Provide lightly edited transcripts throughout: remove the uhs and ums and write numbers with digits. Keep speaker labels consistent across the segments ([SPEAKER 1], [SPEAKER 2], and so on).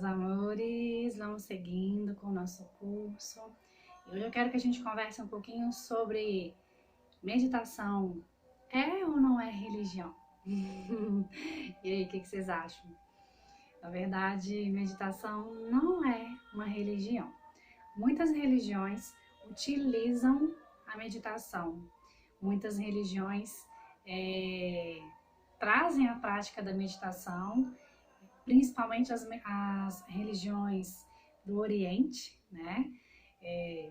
[SPEAKER 1] meus amores, vamos seguindo com o nosso curso. Hoje eu quero que a gente converse um pouquinho sobre meditação. É ou não é religião? E aí, o que vocês acham? Na verdade, meditação não é uma religião. Muitas religiões utilizam a meditação. Muitas religiões trazem a prática da meditação, principalmente as religiões do Oriente, né?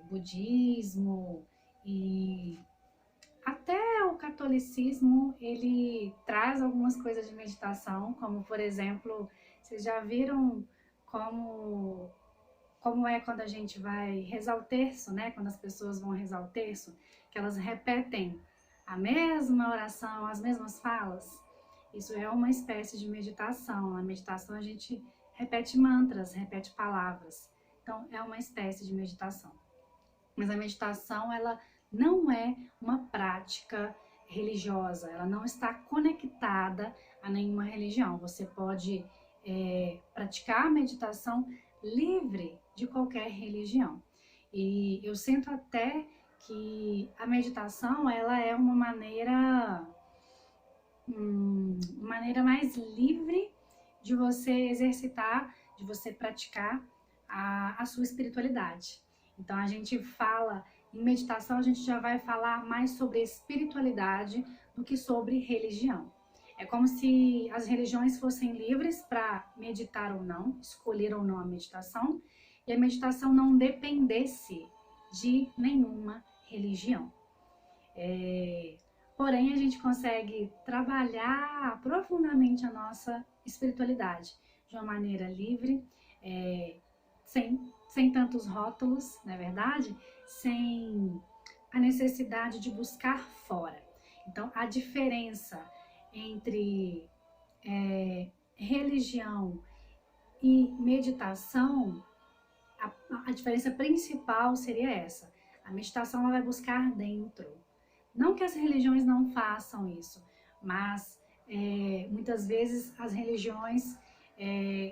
[SPEAKER 1] Budismo e até o catolicismo, ele traz algumas coisas de meditação, como por exemplo, vocês já viram como é quando a gente vai rezar o terço, né? Quando as pessoas vão rezar o terço, que elas repetem a mesma oração, as mesmas falas. Isso é uma espécie de meditação. Na meditação a gente repete mantras, repete palavras. Então é uma espécie de meditação. Mas a meditação, ela não é uma prática religiosa, ela não está conectada a nenhuma religião. Você pode praticar a meditação livre de qualquer religião. E eu sinto até que a meditação, ela é uma maneira mais livre de você exercitar, de você praticar a sua espiritualidade. Então a gente fala, em meditação a gente já vai falar mais sobre espiritualidade do que sobre religião. É como se as religiões fossem livres para meditar ou não, escolher ou não a meditação, e a meditação não dependesse de nenhuma religião. Porém, a gente consegue trabalhar profundamente a nossa espiritualidade de uma maneira livre, sem tantos rótulos, não é verdade? Sem a necessidade de buscar fora. Então, a diferença entre religião e meditação, a diferença principal seria essa. A meditação ela vai buscar dentro. Não que as religiões não façam isso, mas muitas vezes as religiões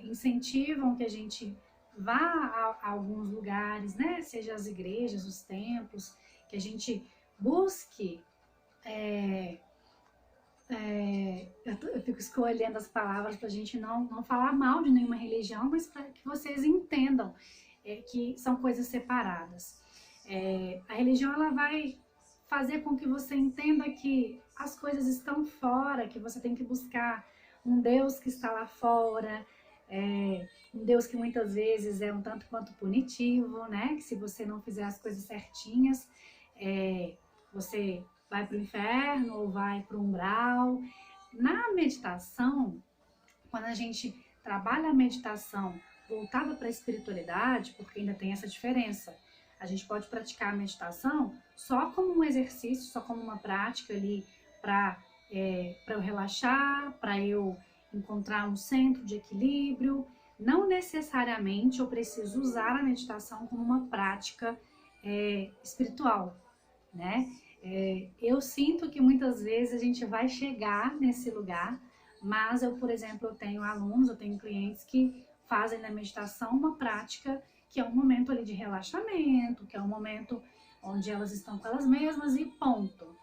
[SPEAKER 1] incentivam que a gente vá a alguns lugares, né? Seja as igrejas, os templos, que a gente busque. Eu fico escolhendo as palavras para a gente não falar mal de nenhuma religião, mas para que vocês entendam que são coisas separadas. A religião ela vai fazer com que você entenda que as coisas estão fora, que você tem que buscar um Deus que está lá fora, um Deus que muitas vezes é um tanto quanto punitivo, né? Que se você não fizer as coisas certinhas, você vai para o inferno ou vai para o umbral. Na meditação, quando a gente trabalha a meditação voltada para a espiritualidade, porque ainda tem essa diferença, a gente pode praticar a meditação só como um exercício, só como uma prática ali para eu relaxar, para eu encontrar um centro de equilíbrio. Não necessariamente eu preciso usar a meditação como uma prática espiritual, né? Eu sinto que muitas vezes a gente vai chegar nesse lugar, mas eu, por exemplo, eu tenho alunos, eu tenho clientes que fazem da meditação uma prática que é um momento ali de relaxamento, que é um momento onde elas estão com elas mesmas e ponto.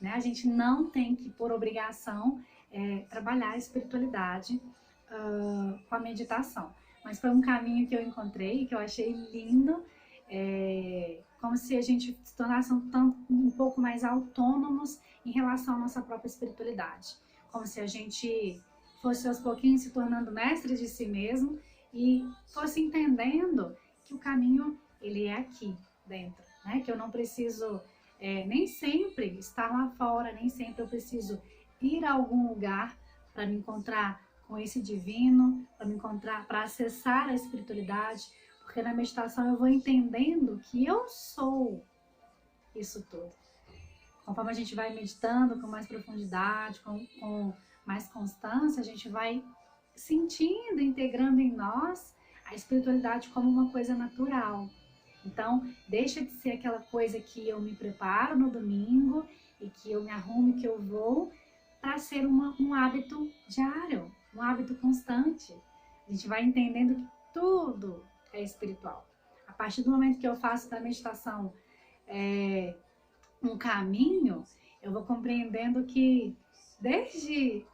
[SPEAKER 1] Né? A gente não tem que, por obrigação, trabalhar a espiritualidade com a meditação. Mas foi um caminho que eu encontrei, que eu achei lindo, como se a gente se tornasse um pouco mais autônomos em relação à nossa própria espiritualidade. Como se a gente fosse aos pouquinhos se tornando mestre de si mesmo e fosse entendendo que o caminho ele é aqui dentro, né? Que eu não preciso nem sempre estar lá fora, nem sempre eu preciso ir a algum lugar para me encontrar com esse divino, para me encontrar, para acessar a espiritualidade, porque na meditação eu vou entendendo que eu sou isso tudo. Conforme a gente vai meditando com mais profundidade, com mais constância, a gente vai sentindo, integrando em nós a espiritualidade como uma coisa natural. Então, deixa de ser aquela coisa que eu me preparo no domingo e que eu me arrumo e que eu vou, para ser um hábito diário, um hábito constante. A gente vai entendendo que tudo é espiritual. A partir do momento que eu faço da meditação um caminho, eu vou compreendendo que desde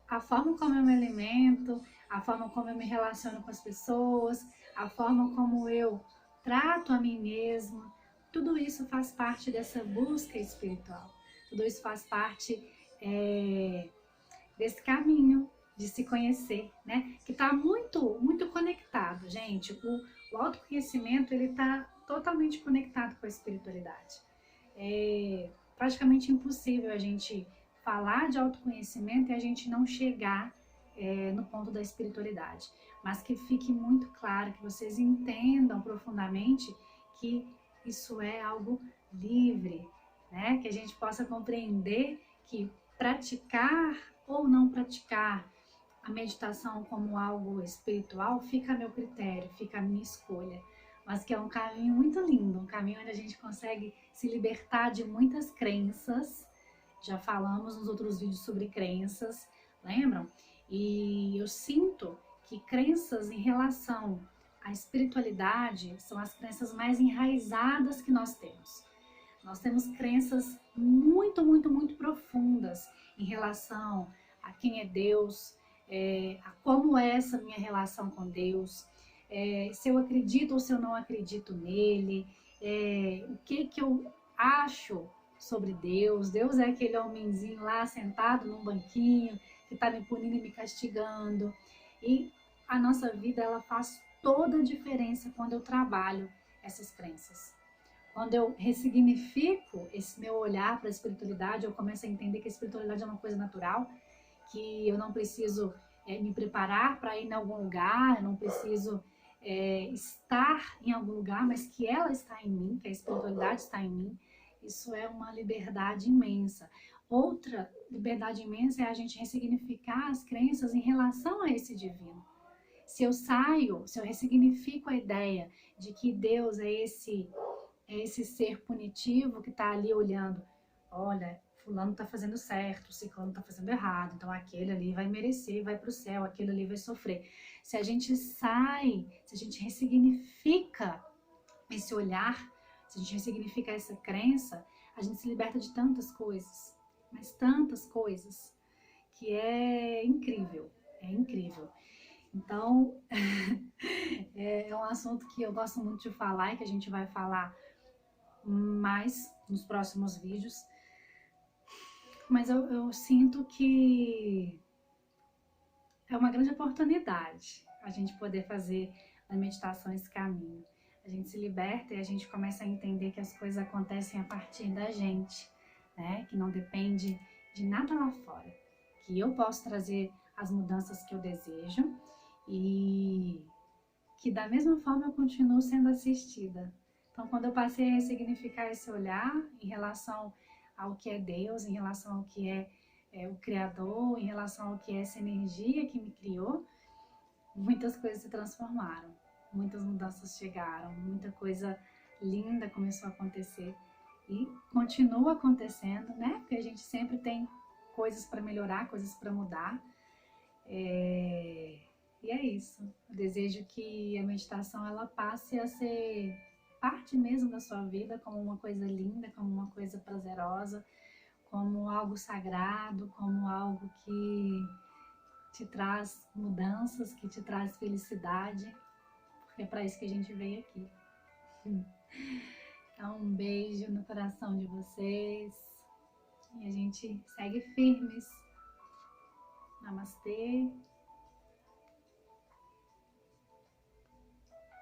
[SPEAKER 1] a forma como eu me alimento, a forma como eu me relaciono com as pessoas, a forma como eu trato a mim mesma, tudo isso faz parte dessa busca espiritual. Tudo isso faz parte desse caminho de se conhecer, né? Que está muito, muito conectado, gente. O autoconhecimento, ele está totalmente conectado com a espiritualidade. É praticamente impossível a gente falar de autoconhecimento e a gente não chegar no ponto da espiritualidade. Mas que fique muito claro, que vocês entendam profundamente que isso é algo livre, né? Que a gente possa compreender que praticar ou não praticar a meditação como algo espiritual fica a meu critério, fica a minha escolha. Mas que é um caminho muito lindo, um caminho onde a gente consegue se libertar de muitas crenças. Já falamos nos outros vídeos sobre crenças, lembram? E eu sinto que crenças em relação à espiritualidade são as crenças mais enraizadas que nós temos. Nós temos crenças muito, muito, muito profundas em relação a quem é Deus, a como é essa minha relação com Deus, se eu acredito ou se eu não acredito nele, o que eu acho sobre Deus. Deus é aquele homenzinho lá sentado num banquinho que está me punindo e me castigando. E a nossa vida, ela faz toda a diferença quando eu trabalho essas crenças. Quando eu ressignifico esse meu olhar para a espiritualidade, eu começo a entender que a espiritualidade é uma coisa natural, que eu não preciso me preparar para ir em algum lugar, eu não preciso estar em algum lugar, mas que ela está em mim, que a espiritualidade está em mim. Isso é uma liberdade imensa. Outra liberdade imensa é a gente ressignificar as crenças em relação a esse divino. Se eu ressignifico a ideia de que Deus é esse ser punitivo que está ali olhando, olha, fulano está fazendo certo, ciclano está fazendo errado, então aquele ali vai merecer, vai para o céu, aquele ali vai sofrer. Se a gente se a gente ressignifica esse olhar, se a gente ressignifica essa crença, a gente se liberta de tantas coisas, mas tantas coisas, que é incrível, é incrível. Então, é um assunto que eu gosto muito de falar e que a gente vai falar mais nos próximos vídeos. Mas eu sinto que é uma grande oportunidade a gente poder fazer da meditação esse caminho. A gente se liberta e a gente começa a entender que as coisas acontecem a partir da gente, né? Que não depende de nada lá fora. Que eu posso trazer as mudanças que eu desejo e que da mesma forma eu continuo sendo assistida. Então, quando eu passei a ressignificar esse olhar em relação ao que é Deus, em relação ao que é o Criador, em relação ao que é essa energia que me criou, muitas coisas se transformaram, muitas mudanças chegaram, muita coisa linda começou a acontecer e continua acontecendo, né? Porque a gente sempre tem coisas para melhorar, coisas para mudar. E é isso. Eu desejo que a meditação ela passe a ser parte mesmo da sua vida, como uma coisa linda, como uma coisa prazerosa, como algo sagrado, como algo que te traz mudanças, que te traz felicidade, porque é para isso que a gente veio aqui. Então, um beijo no coração de vocês e a gente segue firmes. Namastê.